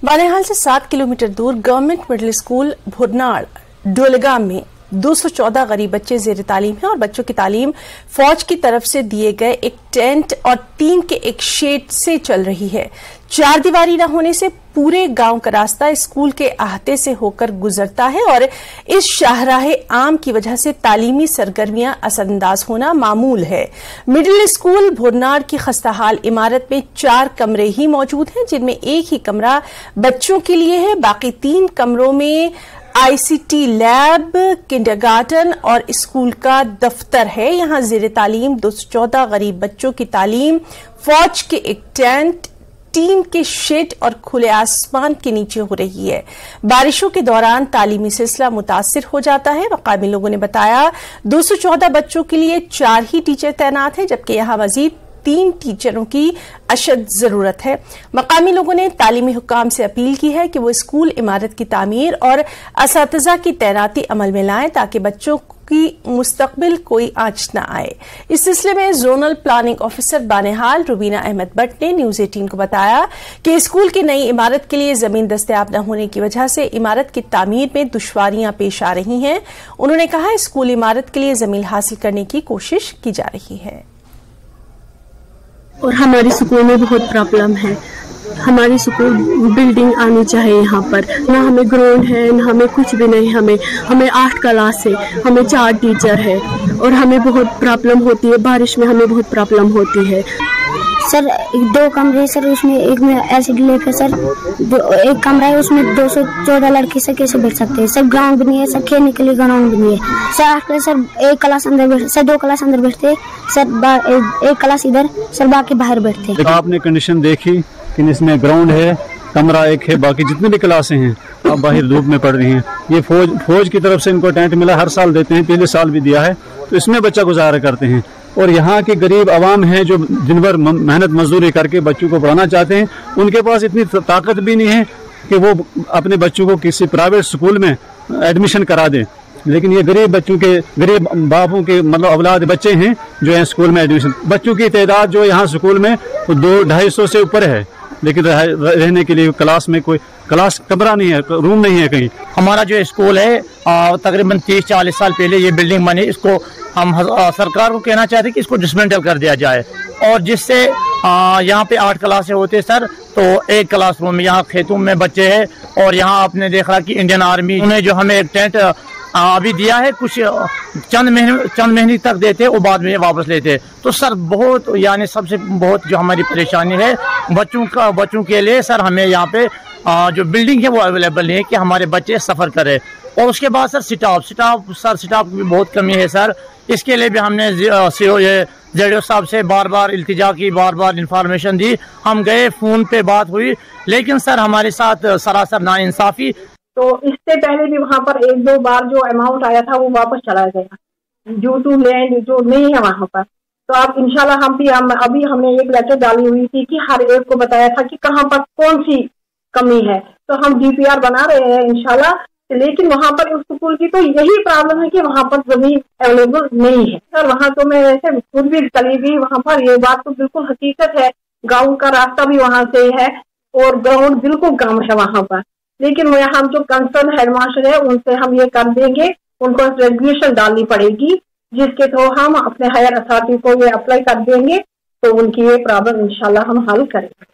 बानेहाल से 7 किलोमीटर दूर government middle school भुरनाड़ डोलगाम में 214 गरीब बच्चे जेर तालीम हैं और बच्चों की तालीम फौज की तरफ से दिए गए एक टेंट और टीन के एक शेड से चल रही है। चार दीवारी न होने से पूरे गांव का रास्ता स्कूल के अहाते से होकर गुजरता है और इस शाहराहे आम की वजह से तालीमी सरगर्मियां असरअंदाज होना मामूल है। मिडिल स्कूल भुरनाड़ की खस्ताहाल इमारत में 4 कमरे ही मौजूद हैं, जिनमें एक ही कमरा बच्चों के लिए है। बाकी 3 कमरों में ICT लैब, किंडरगार्टन और स्कूल का दफ्तर है। यहां जेर तालीम 214 गरीब बच्चों की तालीम फौज के एक टेंट, टीन के शेड और खुले आसमान के नीचे हो रही है। बारिशों के दौरान तालीमी सिलसिला मुतासिर हो जाता है। मकामी लोगों ने बताया 214 बच्चों के लिए 4 ही टीचर तैनात हैं, जबकि यहां मजीद 3 टीचरों की अशद जरूरत है। मकामी लोगों ने तालीमी हुक्काम से अपील की है कि वो स्कूल इमारत की तामीर और असातिज़ा की तैनाती अमल में लाएं ताकि बच्चों की मुस्तकबिल कोई आंच न आए। इस सिलसिले में zonal planning officer Banihal Rubina Ahmad Bhat ने न्यूज 18 को बताया कि स्कूल की नई इमारत के लिए जमीन दस्तयाब न होने की वजह से इमारत की तामीर में दुश्वारियां पेश आ रही हैं। उन्होंने कहा स्कूल इमारत के लिए जमीन हासिल करने की कोशिश की जा रही है। और हमारे स्कूल में बहुत प्रॉब्लम है। हमारी स्कूल बिल्डिंग आनी चाहिए। यहाँ पर ना हमें ग्राउंड है, ना हमें कुछ भी नहीं। हमें 8 क्लास है, हमें 4 टीचर है और हमें बहुत प्रॉब्लम होती है। बारिश में हमें बहुत प्रॉब्लम होती है। सर 2 कमरे सर, उसमें एक में एसिड लेकर सर एक कमरा है, उसमें 214 लड़के सर कैसे बैठ सकते हैं। सर ग्राउंड भी नहीं है, सर खेलने के लिए ग्राउंड भी नहीं है। सर 8 क्लास सर एक क्लास अंदर बैठते, सर 2 क्लास अंदर बैठते सर, एक क्लास इधर सर, बाकी बाहर बैठते। आपने कंडीशन देखी कि इसमें ग्राउंड है, कमरा एक है, बाकी जितनी भी क्लासें हैं अब बाहर धूप में पड़ रही हैं। ये फौज की तरफ से इनको टेंट मिला, हर साल देते हैं, पिछले साल भी दिया है, तो इसमें बच्चा गुजारा करते हैं। और यहाँ के गरीब आवाम हैं जो दिन भर मेहनत मजदूरी करके बच्चों को पढ़ाना चाहते हैं, उनके पास इतनी ताकत भी नहीं है कि वो अपने बच्चों को किसी प्राइवेट स्कूल में एडमिशन करा दें। लेकिन ये गरीब बच्चों के, गरीब बापों के मतलब औलाद बच्चे हैं जो है स्कूल में एडमिशन। बच्चों की तादाद जो यहाँ स्कूल में 200-250 से ऊपर है, लेकिन रहने के लिए क्लास में कोई क्लास कमरा नहीं है, रूम नहीं है कहीं। हमारा जो स्कूल है तकरीबन 30-40 साल पहले ये बिल्डिंग बनी। इसको हम सरकार को कहना चाहते हैं कि इसको डिसमेंटल कर दिया जाए और जिससे यहाँ पे 8 क्लासें होते हैं सर, तो एक क्लास रूम में यहाँ खेतों में बच्चे हैं। और यहाँ आपने देखा कि इंडियन आर्मी ने जो हमें एक टेंट अभी दिया है, कुछ चंद महीने तक देते और बाद में वापस लेते। तो सर बहुत यानी सबसे बहुत जो हमारी परेशानी है बच्चों के लिए सर, हमें यहाँ पे जो बिल्डिंग है वो अवेलेबल नहीं है कि हमारे बच्चे सफ़र करें। और उसके बाद सर स्टाफ की भी बहुत कमी है सर। इसके लिए भी हमने ZDO साहब से बार इल्तिजा की, बार इंफॉर्मेशन दी। हम गए, फ़ोन पे बात हुई, लेकिन सर हमारे साथ सरासर नाइंसाफ़ी। तो इससे पहले भी वहाँ पर 1-2 बार जो अमाउंट आया था वो वापस चला गया ड्यू टू लैंड जो नहीं है वहाँ पर। तो अब इंशाल्लाह अभी हमने एक लेटर डाली हुई थी कि हर एक को बताया था कि कहाँ पर कौन सी कमी है। तो हम DPR बना रहे हैं इंशाल्लाह, लेकिन वहाँ पर उस स्कूल की तो यही प्रॉब्लम है कि वहाँ पर जमीन अवेलेबल नहीं है। और वहाँ तो मैं वैसे खुद भी चली गई वहाँ पर, ये बात तो बिल्कुल हकीकत है। गाँव का रास्ता भी वहाँ से है और ग्राउंड बिल्कुल कम है वहाँ पर। लेकिन हम जो कंसर्न हेडमास्टर है उनसे हम ये कर देंगे, उनको रेजोल्यूशन डालनी पड़ेगी जिसके थ्रू हम अपने हायर अथॉरिटी को ये अप्लाई कर देंगे, तो उनकी ये प्रॉब्लम इंशाल्लाह हम हल करेंगे।